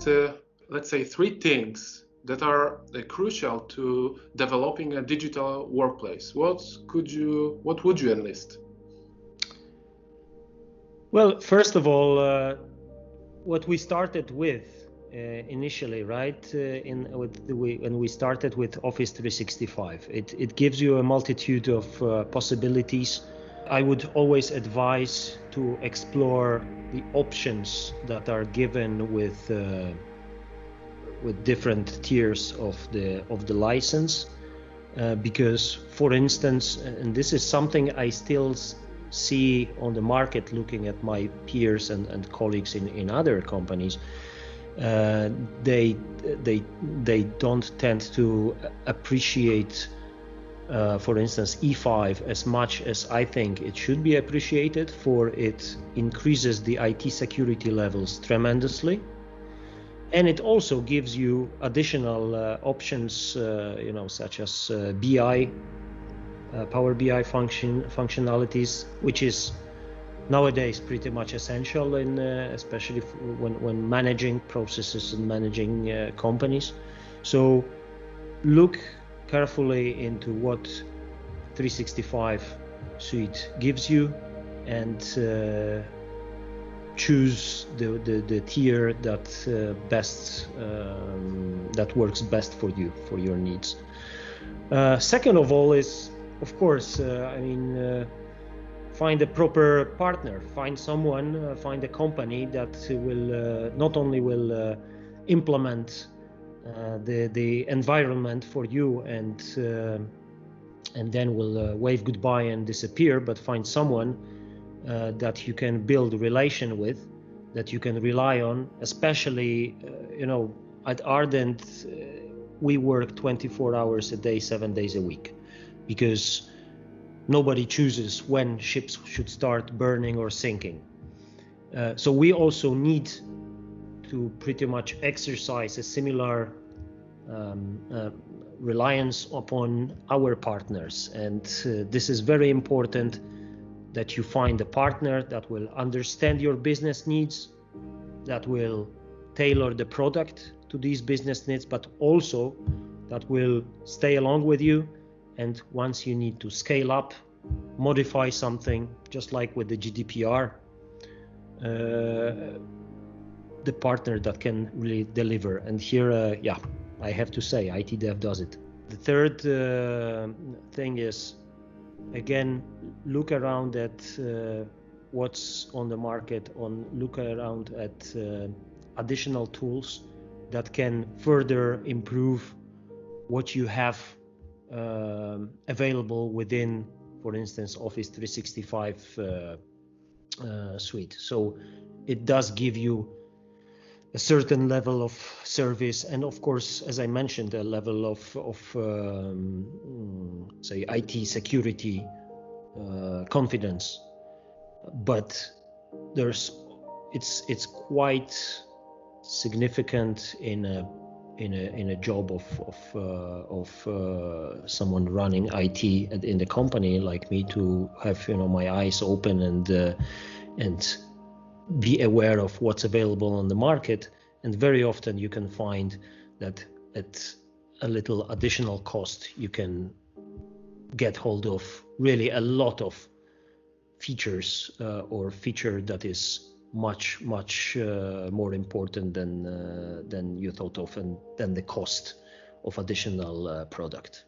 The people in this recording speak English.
list, let's say, three things that are crucial to developing a digital workplace. What would you enlist? Well, first of all, what we started with initially, right? When we started with Office 365, it gives you a multitude of possibilities. I would always advise to explore the options that are given with different tiers of the license, because, for instance, and this is something I still see on the market, looking at my peers and colleagues in other companies, they don't tend to appreciate, for instance, E5 as much as I think it should be appreciated, for it increases the IT security levels tremendously. And it also gives you additional options, such as BI, Power BI functionalities, which is nowadays pretty much essential in, especially when managing processes and managing companies. So look carefully into what 365 suite gives you, and choose the tier that that works best for you, for your needs. Second of all is, of course, find a proper partner, find someone, find a company that will not only will implement the environment for you and then will wave goodbye and disappear, but find someone that you can build a relation with, that you can rely on. Especially, at Ardent, we work 24 hours a day, 7 days a week, because nobody chooses when ships should start burning or sinking. So we also need to pretty much exercise a similar reliance upon our partners. And this is very important, that you find a partner that will understand your business needs, that will tailor the product to these business needs, but also that will stay along with you. And once you need to scale up, modify something, just like with the GDPR, the partner that can really deliver. And here, I have to say, IT Dev does it. The third thing is, again, look around at what's on the market, look around at additional tools that can further improve what you have available within, for instance, Office 365 suite. So it does give you a certain level of service, and of course, as I mentioned, a level of say, IT security, confidence. But it's quite significant in a job of someone running IT in the company like me, to have my eyes open and be aware of what's available on the market. And very often you can find that at a little additional cost you can get hold of really a lot of features, or feature that is much more important than you thought of, and than the cost of additional product.